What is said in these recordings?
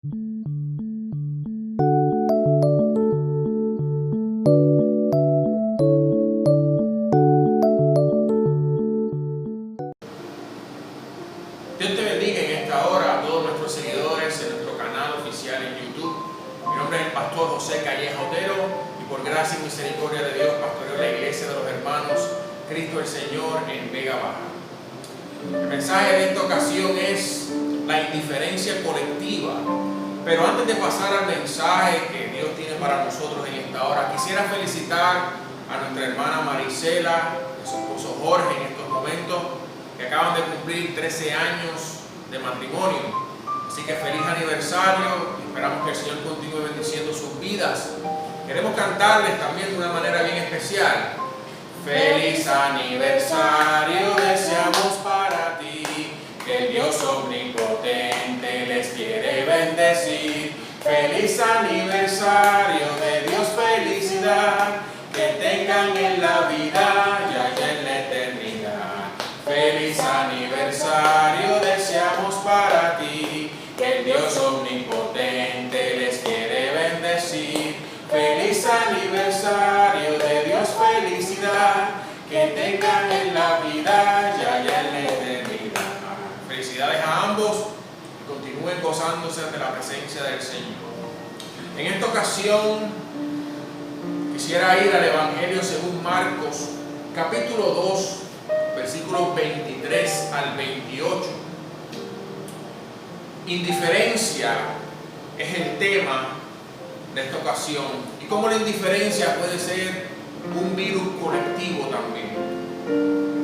Dios te bendiga en esta hora a todos nuestros seguidores en nuestro canal oficial en YouTube. Mi nombre es el pastor José Calleja Otero y por gracia y misericordia de Dios pastoreo la iglesia de los hermanos Cristo el Señor en Vega Baja. El mensaje de esta ocasión es la indiferencia colectiva. Pero antes de pasar al mensaje que Dios tiene para nosotros en esta hora, quisiera felicitar a nuestra hermana Marisela y a su esposo Jorge en estos momentos, que acaban de cumplir 13 años de matrimonio. Así que feliz aniversario y esperamos que el Señor continúe bendiciendo sus vidas. Queremos cantarles también de una manera bien especial. Feliz aniversario deseamos para ti, que el Dios omnipotente les quiere bendecir. Feliz aniversario, de Dios felicidad, que tengan en la vida y allá en la eternidad. Feliz aniversario deseamos para ti, que el Dios omnipotente les quiere bendecir. Feliz aniversario, de Dios felicidad, que tengan en la vida y allá en la eternidad. Felicidades a ambos y continúen gozándose ante la presencia del Señor. En esta ocasión quisiera ir al Evangelio según Marcos, capítulo 2, versículos 23 al 28. Indiferencia es el tema de esta ocasión y cómo la indiferencia puede ser un virus colectivo también.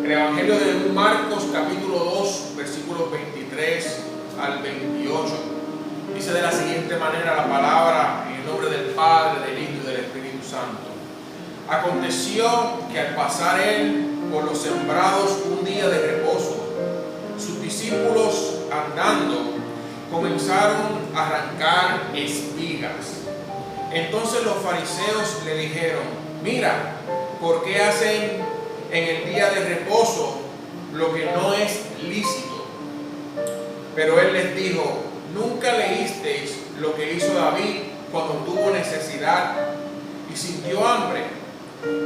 El Evangelio de Marcos capítulo 2 versículos 23 al 28 dice de la siguiente manera la palabra en el nombre del Padre, del Hijo y del Espíritu Santo. Aconteció que al pasar él por los sembrados un día de reposo, sus discípulos andando comenzaron a arrancar espigas. Entonces los fariseos le dijeron: mira, ¿por qué hacen en el día de reposo lo que no es lícito? Pero él les dijo: ¿nunca leísteis lo que hizo David cuando tuvo necesidad y sintió hambre,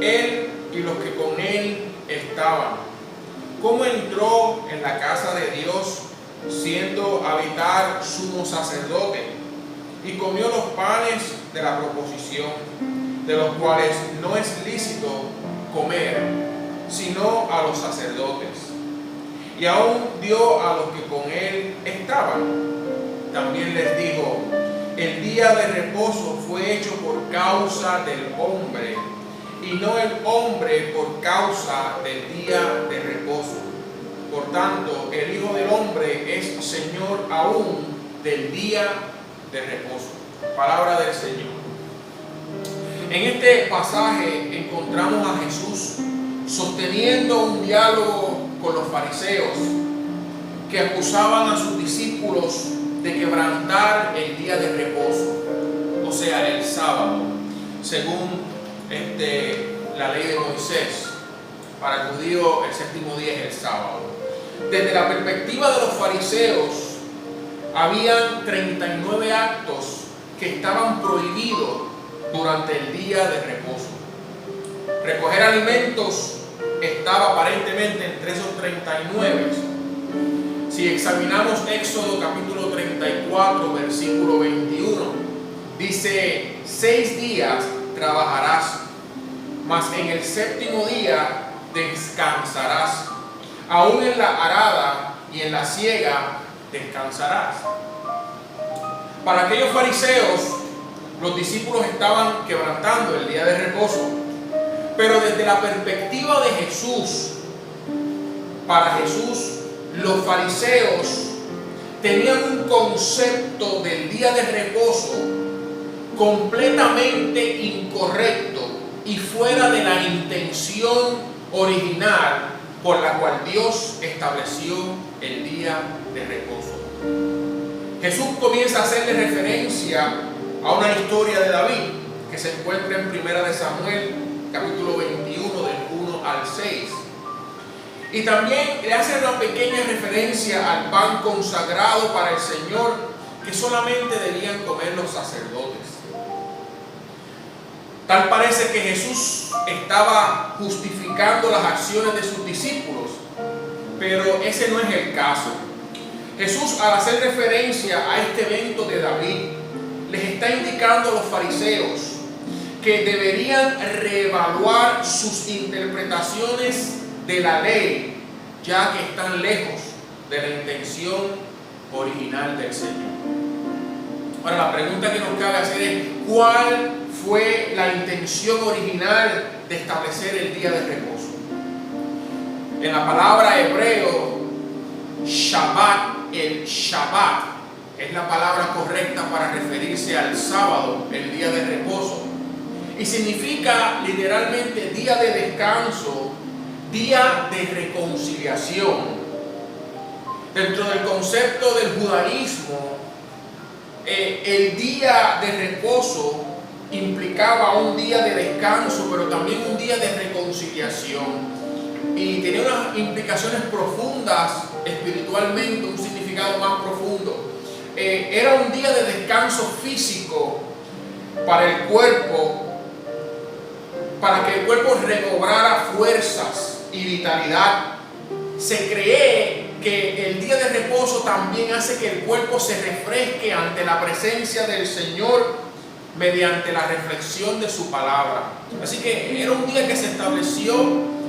él y los que con él estaban? ¿Cómo entró en la casa de Dios siendo habitar sumo sacerdote y comió los panes de la proposición, de los cuales no es lícito comer sino a los sacerdotes? Y aún dio a los que con él estaban. También les dijo: el día de reposo fue hecho por causa del hombre, y no el hombre por causa del día de reposo. Por tanto, el Hijo del Hombre es Señor aún del día de reposo. Palabra del Señor. En este pasaje encontramos a Jesús sosteniendo un diálogo con los fariseos que acusaban a sus discípulos de quebrantar el día de reposo, o sea, el sábado, según la ley de Moisés. Para el judío el séptimo día es el sábado. Desde la perspectiva de los fariseos, habían 39 actos que estaban prohibidos durante el día de reposo. Recoger alimentos estaba aparentemente entre esos 39. Si examinamos Éxodo capítulo 34, versículo 21, dice: 6 días trabajarás, mas en el séptimo día descansarás. Aún en la arada y en la siega descansarás. Para aquellos fariseos, los discípulos estaban quebrantando el día de reposo. Pero desde la perspectiva de Jesús, para Jesús, los fariseos tenían un concepto del día de reposo completamente incorrecto y fuera de la intención original por la cual Dios estableció el día de reposo. Jesús comienza a hacerle referencia a una historia de David que se encuentra en 1 de Samuel, capítulo 21, del 1 al 6. Y también le hace una pequeña referencia al pan consagrado para el Señor que solamente debían comer los sacerdotes. Tal parece que Jesús estaba justificando las acciones de sus discípulos, pero ese no es el caso. Jesús, al hacer referencia a este evento de David, les está indicando a los fariseos que deberían reevaluar sus interpretaciones de la ley, ya que están lejos de la intención original del Señor. Ahora, la pregunta que nos cabe hacer es: ¿cuál fue la intención original de establecer el día de reposo? En la palabra hebreo, Shabbat, el Shabbat es la palabra correcta para referirse al sábado, el día de reposo, y significa literalmente día de descanso, día de reconciliación. Dentro del concepto del judaísmo, el día de reposo implicaba un día de descanso, pero también un día de reconciliación, y tenía unas implicaciones profundas espiritualmente, un significado más profundo. Era un día de descanso físico para el cuerpo, para que el cuerpo recobrara fuerzas y vitalidad. Se cree que el día de reposo también hace que el cuerpo se refresque ante la presencia del Señor mediante la reflexión de su palabra. Así que era un día que se estableció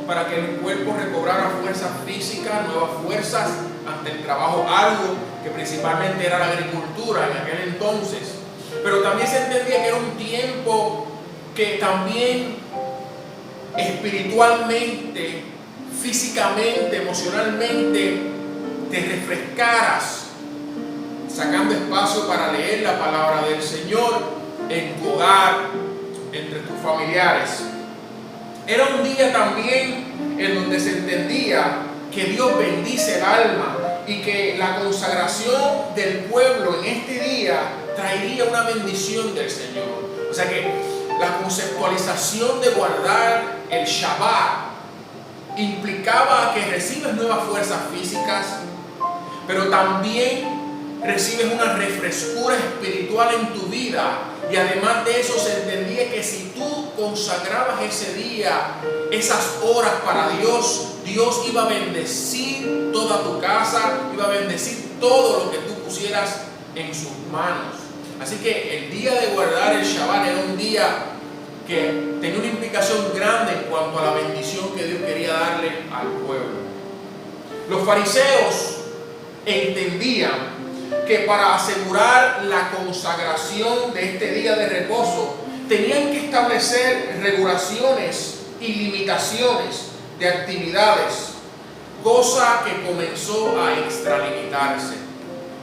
para que el cuerpo recobrara fuerzas físicas, nuevas fuerzas ante el trabajo arduo, que principalmente era la agricultura en aquel entonces. Pero también se entendía que era un tiempo que también espiritualmente, físicamente, emocionalmente, te refrescaras, sacando espacio para leer la palabra del Señor en tu hogar, entre tus familiares. Era un día también en donde se entendía que Dios bendice el alma y que la consagración del pueblo en este día traería una bendición del Señor. O sea que la conceptualización de guardar el Shabbat implicaba que recibes nuevas fuerzas físicas, pero también recibes una refrescura espiritual en tu vida. Y además de eso se entendía que si tú consagrabas ese día, esas horas para Dios, Dios iba a bendecir toda tu casa, iba a bendecir todo lo que tú pusieras en sus manos. Así que el día de guardar el Shabbat era un día que tenía una implicación grande en cuanto a la bendición que Dios quería darle al pueblo. Los fariseos entendían que para asegurar la consagración de este día de reposo tenían que establecer regulaciones y limitaciones de actividades, cosa que comenzó a extralimitarse.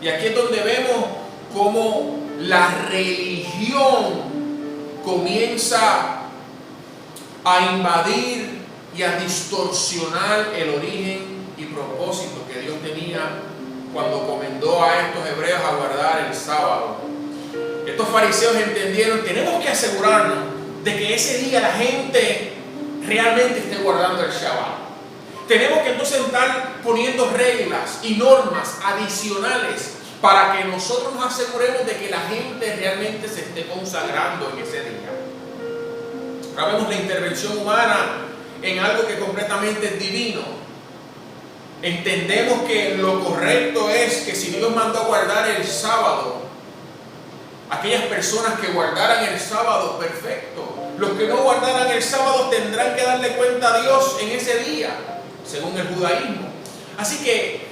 Y aquí es donde vemos cómo la religión comienza a invadir y a distorsionar el origen y propósito que Dios tenía cuando comendó a estos hebreos a guardar el sábado. Estos fariseos entendieron: tenemos que asegurarnos de que ese día la gente realmente esté guardando el Shabbat. Tenemos que entonces estar poniendo reglas y normas adicionales para que nosotros nos aseguremos de que la gente realmente se esté consagrando en ese día. Ahora vemos la intervención humana en algo que completamente es divino. Entendemos que lo correcto es que si Dios mandó a guardar el sábado, aquellas personas que guardaran el sábado, perfecto. Los que no guardaran el sábado tendrán que darle cuenta a Dios en ese día, según el judaísmo. Así que,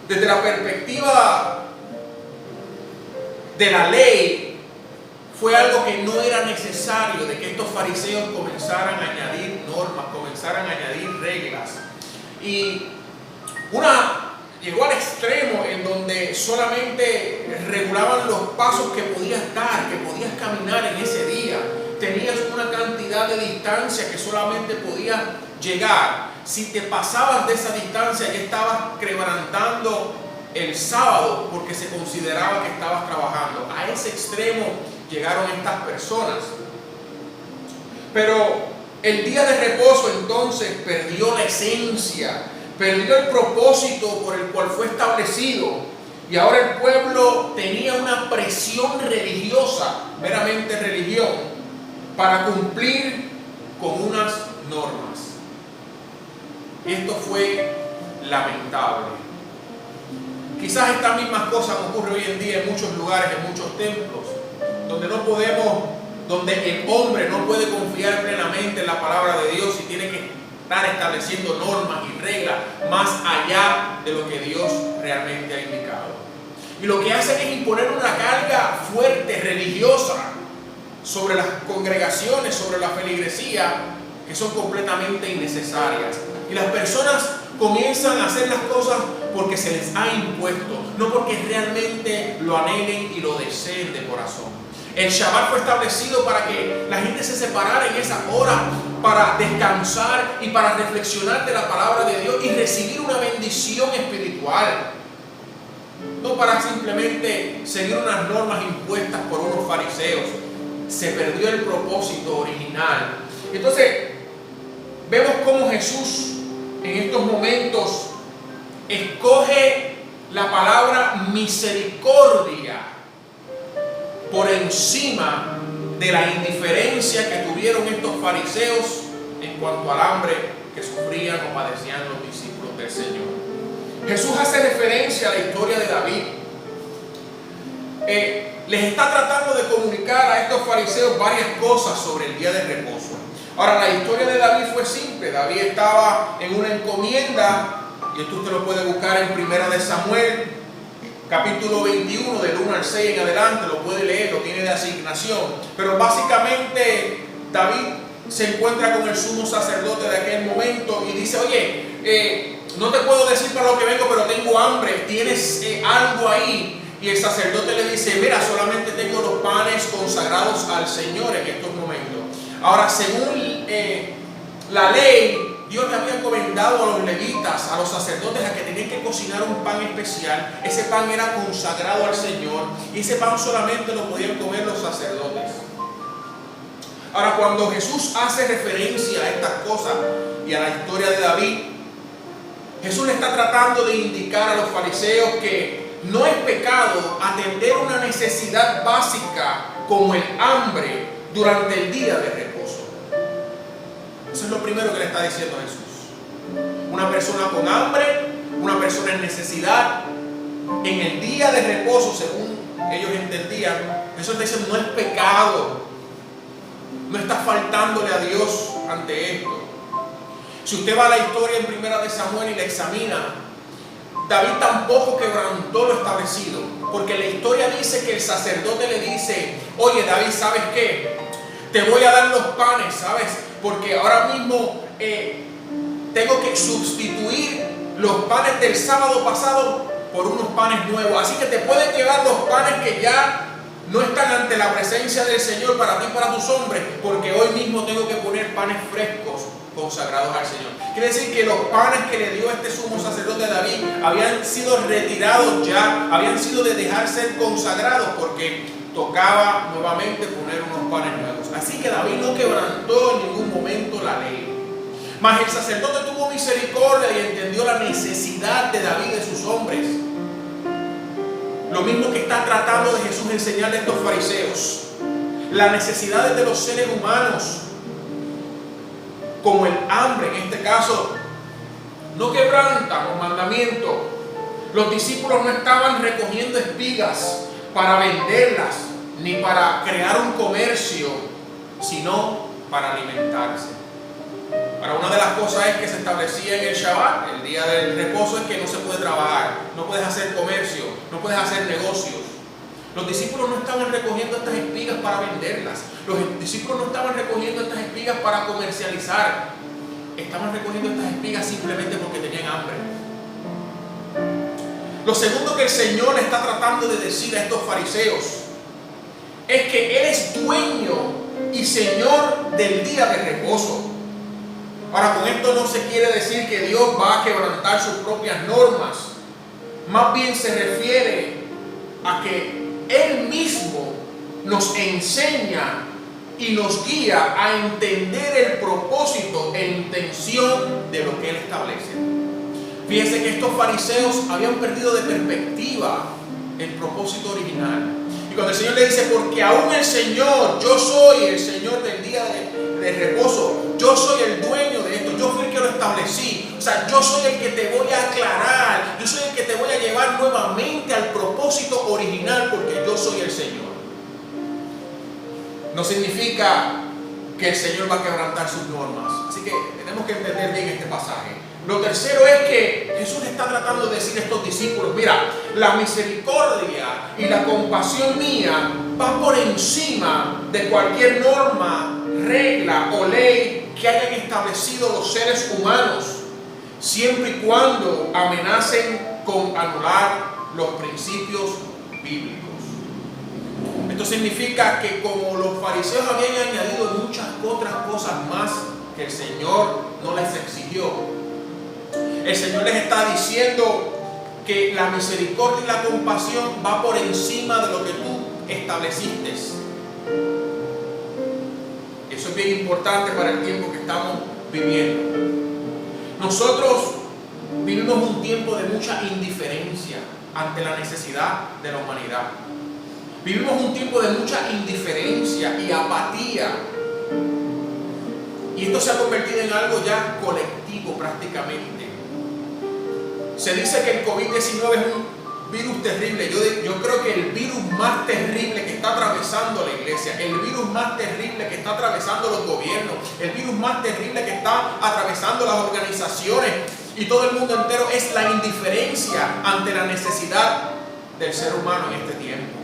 desde la perspectiva de la ley, fue algo que no era necesario de que estos fariseos comenzaran a añadir normas, comenzaran a añadir reglas. Y llegó al extremo en donde solamente regulaban los pasos que podías dar, que podías caminar en ese día. Tenías una cantidad de distancia que solamente podías llegar. Si te pasabas de esa distancia, ya estabas quebrantando el sábado porque se consideraba que estabas trabajando. A ese extremo llegaron estas personas. Pero el día de reposo entonces perdió la esencia, perdió el propósito por el cual fue establecido. Y ahora el pueblo tenía una presión religiosa, meramente religión, para cumplir con unas normas. Y esto fue lamentable. Quizás estas mismas cosas ocurren hoy en día en muchos lugares, en muchos templos, donde el hombre no puede confiar plenamente en la palabra de Dios y tiene que estar estableciendo normas y reglas más allá de lo que Dios realmente ha indicado. Y lo que hacen es imponer una carga fuerte, religiosa, sobre las congregaciones, sobre la feligresía, que son completamente innecesarias. Y las personas comienzan a hacer las cosas porque se les ha impuesto, no porque realmente lo anhelen y lo deseen de corazón. El Shabbat fue establecido para que la gente se separara en esa hora para descansar y para reflexionar de la palabra de Dios y recibir una bendición espiritual. No para simplemente seguir unas normas impuestas por unos fariseos. Se perdió el propósito original. Entonces, vemos cómo Jesús en estos momentos escoge la palabra misericordia por encima de la indiferencia que tuvieron estos fariseos en cuanto al hambre que sufrían o padecían los discípulos del Señor. Jesús hace referencia a la historia de David. Les está tratando de comunicar a estos fariseos varias cosas sobre el día de reposo. Ahora, la historia de David fue simple. David estaba en una encomienda, y esto usted lo puede buscar en 1 de Samuel, capítulo 21, del 1 al 6 en adelante, lo puede leer, lo tiene de asignación. Pero básicamente David se encuentra con el sumo sacerdote de aquel momento y dice: oye, no te puedo decir para lo que vengo, pero tengo hambre, ¿tienes algo ahí? Y el sacerdote le dice: mira, solamente tengo los panes consagrados al Señor en estos momentos. Ahora, según la ley, Dios le había encomendado a los levitas, a los sacerdotes, a que tenían que cocinar un pan especial. Ese pan era consagrado al Señor y ese pan solamente lo podían comer los sacerdotes. Ahora, cuando Jesús hace referencia a estas cosas y a la historia de David, Jesús le está tratando de indicar a los fariseos que no es pecado atender una necesidad básica como el hambre durante el día de reposo. Eso es lo primero que le está diciendo Jesús. Una persona con hambre, una persona en necesidad, en el día de reposo, según ellos entendían, Jesús está diciendo: no es pecado, no está faltándole a Dios ante esto. Si usted va a la historia en 1 de Samuel y la examina, David tampoco quebrantó lo establecido, porque la historia dice que el sacerdote le dice: oye David, ¿sabes qué? Te voy a dar los panes, ¿sabes? Porque ahora mismo tengo que sustituir los panes del sábado pasado por unos panes nuevos. Así que te puedes llevar los panes que ya no están ante la presencia del Señor para ti y para tus hombres, porque hoy mismo tengo que poner panes frescos consagrados al Señor. Quiere decir que los panes que le dio este sumo sacerdote a David habían sido retirados ya, habían sido de dejar ser consagrados, porque tocaba nuevamente poner unos panes nuevos. Así que David no quebrantó en ningún momento la ley. Mas el sacerdote tuvo misericordia y entendió la necesidad de David y de sus hombres. Lo mismo que está tratando de Jesús enseñarle a estos fariseos. Las necesidades de los seres humanos, como el hambre en este caso, no quebrantan los mandamientos. Los discípulos no estaban recogiendo espigas para venderlas, ni para crear un comercio, sino para alimentarse. Ahora, una de las cosas es que se establecía en el Shabbat, el día del reposo, es que no se puede trabajar, no puedes hacer comercio, no puedes hacer negocios. Los discípulos no estaban recogiendo estas espigas para venderlas. Los discípulos no estaban recogiendo estas espigas para comercializar. Estaban recogiendo estas espigas simplemente porque tenían hambre. Lo segundo que el Señor está tratando de decir a estos fariseos es que Él es dueño y Señor del día de reposo. Ahora, con esto no se quiere decir que Dios va a quebrantar sus propias normas. Más bien se refiere a que Él mismo nos enseña y nos guía a entender el propósito e intención de lo que Él establece. Fíjense que estos fariseos habían perdido de perspectiva el propósito original. Y cuando el Señor le dice, porque aún el Señor, yo soy el Señor del día de reposo, yo soy el dueño de esto, yo fui el que lo establecí, o sea, yo soy el que te voy a aclarar, yo soy el que te voy a llevar nuevamente al propósito original, porque yo soy el Señor. No significa que el Señor va a quebrantar sus normas, así que tenemos que entender bien este pasaje. Lo tercero es que Jesús está tratando de decir a estos discípulos, mira, la misericordia y la compasión mía va por encima de cualquier norma, regla o ley que hayan establecido los seres humanos, siempre y cuando amenacen con anular los principios bíblicos. Esto significa que como los fariseos habían añadido muchas otras cosas más que el Señor no les exigió, el Señor les está diciendo que la misericordia y la compasión va por encima de lo que tú estableciste. Eso es bien importante para el tiempo que estamos viviendo. Nosotros vivimos un tiempo de mucha indiferencia ante la necesidad de la humanidad. Vivimos un tiempo de mucha indiferencia y apatía. Y esto se ha convertido en algo ya colectivo prácticamente. Se dice que el COVID-19 es un virus terrible. Yo creo que el virus más terrible que está atravesando la iglesia, el virus más terrible que está atravesando los gobiernos, el virus más terrible que está atravesando las organizaciones y todo el mundo entero es la indiferencia ante la necesidad del ser humano en este tiempo.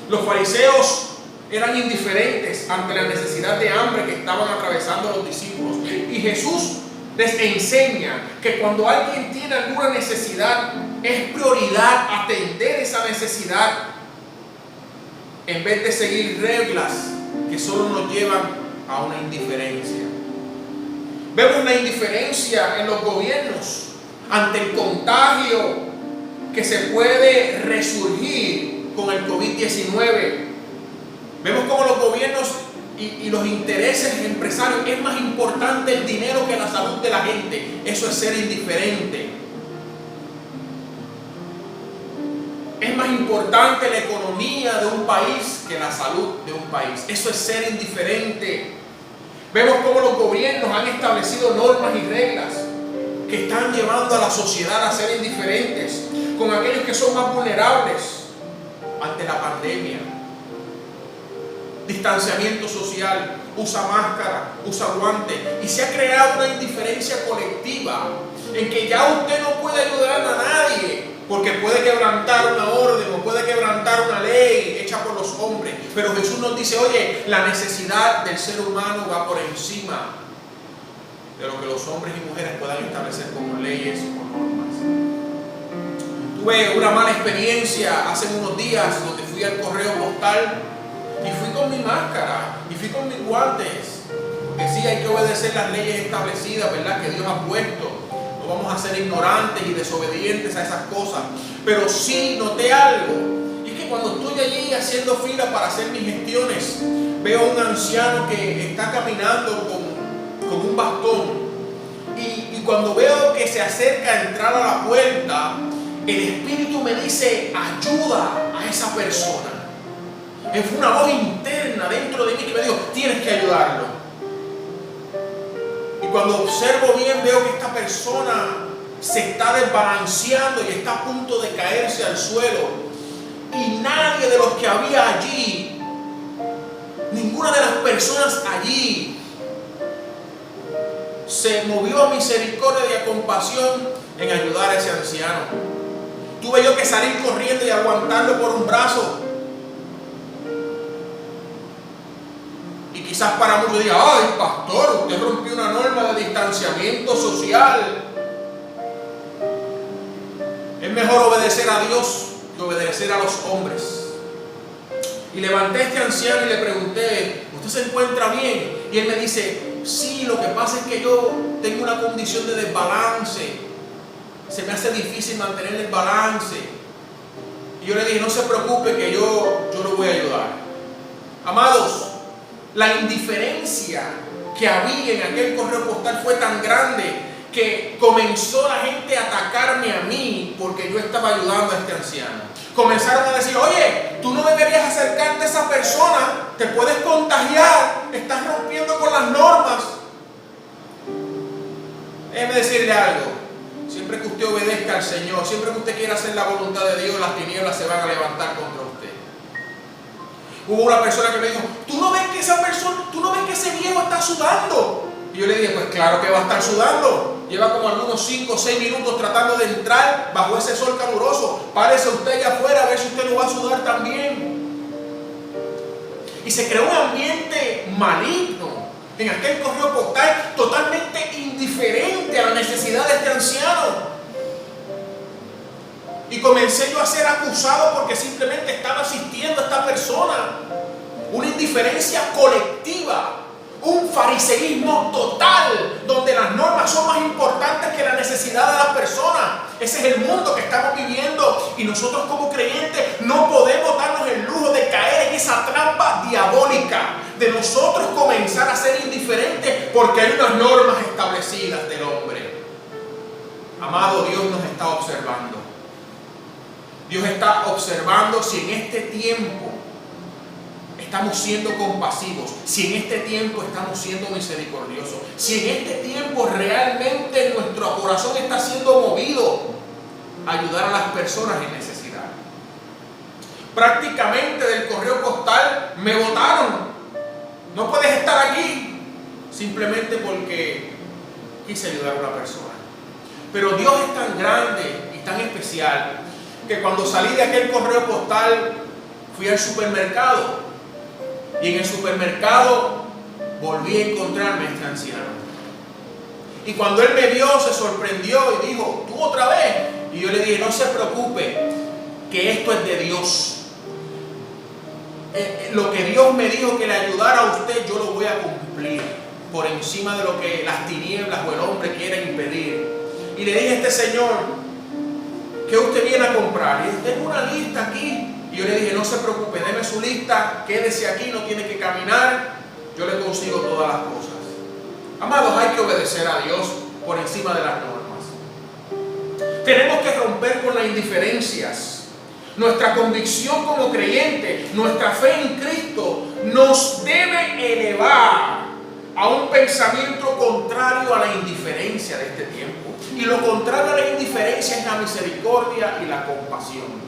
Los fariseos eran indiferentes ante la necesidad de hambre que estaban atravesando los discípulos. Y Jesús les enseña que cuando alguien tiene alguna necesidad, es prioridad atender esa necesidad en vez de seguir reglas que solo nos llevan a una indiferencia. Vemos la indiferencia en los gobiernos ante el contagio que se puede resurgir con el COVID-19. Vemos cómo los gobiernos y los intereses empresarios, es más importante el dinero que la salud de la gente. Eso es ser indiferente. Es más importante la economía de un país que la salud de un país. Eso es ser indiferente. Vemos cómo los gobiernos han establecido normas y reglas que están llevando a la sociedad a ser indiferentes con aquellos que son más vulnerables ante la pandemia. Distanciamiento social, usa máscara, usa guante, y se ha creado una indiferencia colectiva en que ya usted no puede ayudar a nadie porque puede quebrantar una orden o puede quebrantar una ley hecha por los hombres. Pero Jesús nos dice, oye, la necesidad del ser humano va por encima de lo que los hombres y mujeres puedan establecer como leyes o normas. Tuve una mala experiencia hace unos días donde fui al correo postal y fui con mi máscara y fui con mis guantes, porque sí hay que obedecer las leyes establecidas, ¿verdad?, que Dios ha puesto. No vamos a ser ignorantes y desobedientes a esas cosas. Pero sí noté algo, y es que cuando estoy allí haciendo fila para hacer mis gestiones, veo a un anciano que está caminando con un bastón, y cuando veo que se acerca a entrar a la puerta, el Espíritu me dice, ayuda a esa persona. Fue una voz interna dentro de mí que me dijo, tienes que ayudarlo. Y cuando observo bien, veo que esta persona se está desbalanceando y está a punto de caerse al suelo. Y nadie de los que había allí, ninguna de las personas allí, se movió a misericordia y a compasión en ayudar a ese anciano. Tuve yo que salir corriendo y aguantarlo por un brazo. Y quizás para muchos digan, ay pastor, usted rompió una norma de distanciamiento social. Es mejor obedecer a Dios que obedecer a los hombres. Y levanté a este anciano y le pregunté, ¿usted se encuentra bien? Y él me dice, sí, lo que pasa es que yo tengo una condición de desbalance. Se me hace difícil mantener el balance. Y yo le dije, no se preocupe que yo lo voy a ayudar. Amados, la indiferencia que había en aquel correo postal fue tan grande que comenzó la gente a atacarme a mí porque yo estaba ayudando a este anciano. Comenzaron a decir, oye, tú no deberías acercarte a esa persona, te puedes contagiar, estás rompiendo con las normas. Déjeme decirle algo, siempre que usted obedezca al Señor, siempre que usted quiera hacer la voluntad de Dios, las tinieblas se van a levantar contra usted. Hubo una persona que me dijo, ¿tú no ves que ese viejo está sudando? Y yo le dije, pues claro que va a estar sudando. Lleva como algunos 5 o 6 minutos tratando de entrar bajo ese sol caluroso. Párese usted allá afuera a ver si usted no va a sudar también. Y se creó un ambiente maligno en aquel correo postal, totalmente indiferente a la necesidad de este anciano. Y comencé yo a ser acusado porque simplemente estaba asistiendo a esta persona. Una indiferencia colectiva. Un fariseísmo total, donde las normas son más importantes que la necesidad de las personas. Ese es el mundo que estamos viviendo y nosotros como creyentes no podemos darnos el lujo de caer en esa trampa diabólica, de nosotros comenzar a ser indiferentes porque hay unas normas establecidas del hombre. Amado, Dios nos está observando. Dios está observando si en este tiempo estamos siendo compasivos, si en este tiempo estamos siendo misericordiosos, si en este tiempo realmente nuestro corazón está siendo movido a ayudar a las personas en necesidad. Prácticamente del correo postal me votaron. No puedes estar aquí, simplemente porque quise ayudar a una persona. Pero Dios es tan grande y tan especial que cuando salí de aquel correo postal fui al supermercado. Y en el supermercado volví a encontrarme a este anciano. Y cuando él me vio, se sorprendió y dijo, ¿tú otra vez? Y yo le dije, no se preocupe, que esto es de Dios. Lo que Dios me dijo que le ayudara a usted, yo lo voy a cumplir por encima de lo que las tinieblas o el hombre quieren impedir. Y le dije a este señor, ¿qué usted viene a comprar? Y tengo una lista aquí. Y yo le dije, no se preocupe, deme su lista, quédese aquí, no tiene que caminar, yo le consigo todas las cosas. Amados, hay que obedecer a Dios por encima de las normas. Tenemos que romper con las indiferencias. Nuestra convicción como creyentes, nuestra fe en Cristo, nos debe elevar a un pensamiento contrario a la indiferencia de este tiempo. Y lo contrario a la indiferencia es la misericordia y la compasión.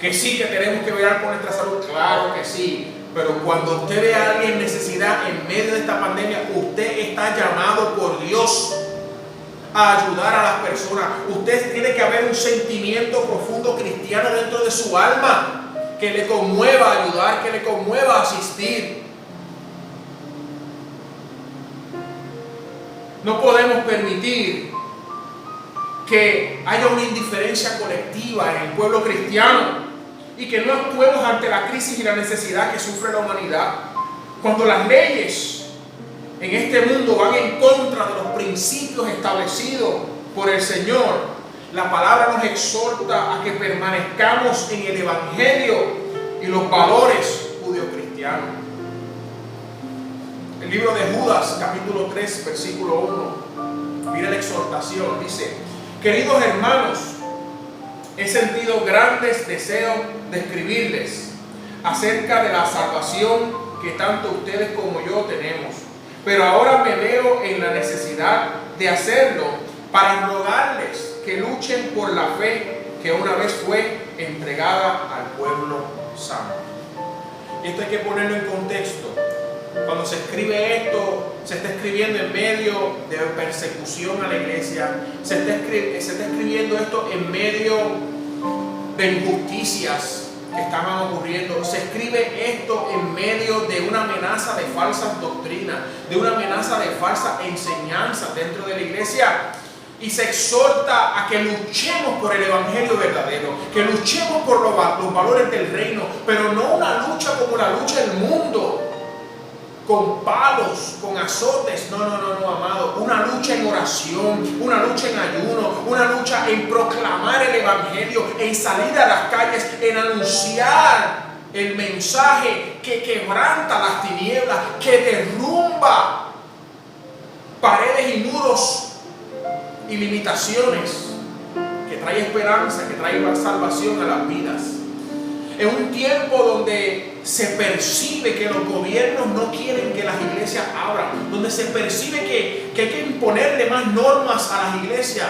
Que sí, que tenemos que velar por nuestra salud, claro que sí, pero cuando usted ve a alguien en necesidad en medio de esta pandemia, usted está llamado por Dios a ayudar a las personas. Usted tiene que haber un sentimiento profundo cristiano dentro de su alma que le conmueva ayudar, que le conmueva asistir. No podemos permitir que haya una indiferencia colectiva en el pueblo cristiano y que no actuemos ante la crisis y la necesidad que sufre la humanidad. Cuando las leyes en este mundo van en contra de los principios establecidos por el Señor, la palabra nos exhorta a que permanezcamos en el Evangelio y los valores judeocristianos. El libro de Judas, capítulo 3, versículo 1, mira la exhortación, dice: queridos hermanos, he sentido grandes deseos de escribirles acerca de la salvación que tanto ustedes como yo tenemos, pero ahora me veo en la necesidad de hacerlo para rogarles que luchen por la fe que una vez fue entregada al pueblo santo. Y esto hay que ponerlo en contexto. Cuando se escribe esto, se está escribiendo en medio de persecución a la iglesia, se está escribiendo esto en medio de injusticias que estaban ocurriendo, se escribe esto en medio de una amenaza de falsas doctrinas, de una amenaza de falsa enseñanza dentro de la iglesia, y se exhorta a que luchemos por el evangelio verdadero, que luchemos por los valores del reino, pero no una lucha como la lucha del mundo, con palos, con azotes. No, amado. Una lucha en oración, una lucha en ayuno, una lucha en proclamar el evangelio, en salir a las calles, en anunciar el mensaje que quebranta las tinieblas, que derrumba paredes y muros y limitaciones, que trae esperanza, que trae salvación a las vidas. Es un tiempo donde se percibe que los gobiernos no quieren que las iglesias abran, donde se percibe que hay que imponerle más normas a las iglesias.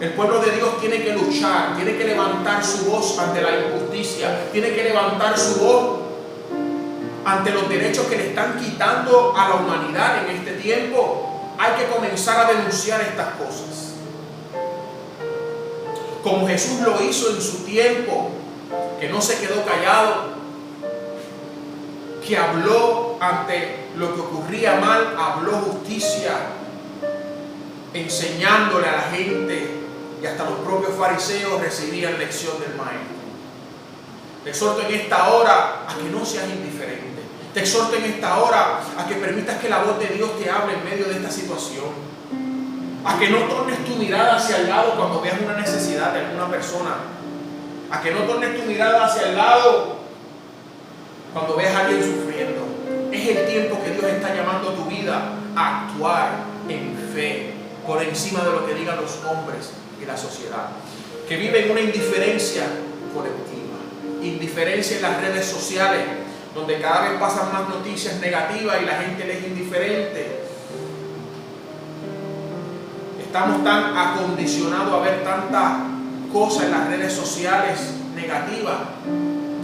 El pueblo de Dios tiene que luchar, tiene que levantar su voz ante la injusticia, tiene que levantar su voz ante los derechos que le están quitando a la humanidad en este tiempo. Hay que comenzar a denunciar estas cosas, como Jesús lo hizo en su tiempo, que no se quedó callado, que habló ante lo que ocurría mal, habló justicia, enseñándole a la gente, y hasta los propios fariseos recibían lección del maestro. Te exhorto en esta hora a que no seas indiferente. Te exhorto en esta hora a que permitas que la voz de Dios te hable en medio de esta situación. A que no tornes tu mirada hacia el lado cuando veas una necesidad de alguna persona. A que no tornes tu mirada hacia el lado cuando veas a alguien sufriendo. Es el tiempo que Dios está llamando a tu vida a actuar en fe por encima de lo que digan los hombres y la sociedad, que viven una indiferencia colectiva, indiferencia en las redes sociales, donde cada vez pasan más noticias negativas y la gente les es indiferente. Estamos tan acondicionados a ver tantas cosas en las redes sociales negativas,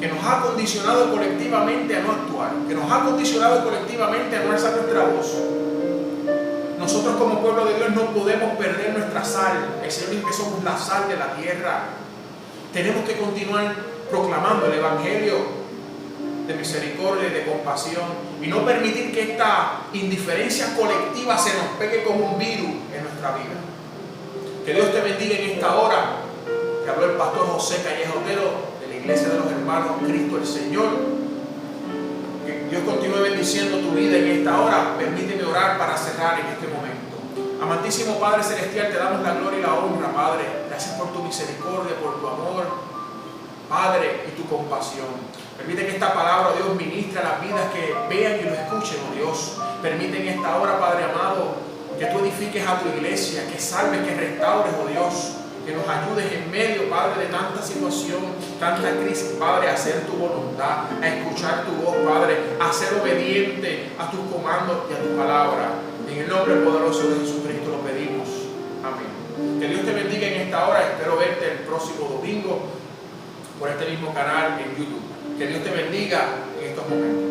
que nos ha condicionado colectivamente a no actuar, que nos ha condicionado colectivamente a no alzar nuestra voz. Nosotros como pueblo de Dios no podemos perder nuestra sal. El Señor dice que somos la sal de la tierra. Tenemos que continuar proclamando el Evangelio de misericordia y de compasión, y no permitir que esta indiferencia colectiva se nos pegue como un virus en nuestra vida. Que Dios te bendiga en esta hora. Que habló el pastor José Calleja Otero de la Iglesia de los Hermanos Cristo el Señor. Que Dios continúe bendiciendo tu vida en esta hora. Permíteme orar para cerrar en este momento. Amantísimo Padre Celestial, te damos la gloria y la honra, Padre. Gracias por tu misericordia, por tu amor, Padre, y tu compasión. Permite que esta palabra, Dios, ministre a las vidas que vean y lo escuchen, oh Dios. Permite en esta hora, Padre amado, que tú edifiques a tu iglesia, que salves, que restaures, oh Dios. Que nos ayudes en medio, Padre, de tanta situación, tanta crisis, Padre, a hacer tu voluntad, a escuchar tu voz, Padre, a ser obediente a tus comandos y a tu palabra. En el nombre poderoso de Jesucristo lo pedimos. Amén. Que Dios te bendiga en esta hora. Espero verte el próximo domingo por este mismo canal en YouTube. Que Dios te bendiga en estos momentos.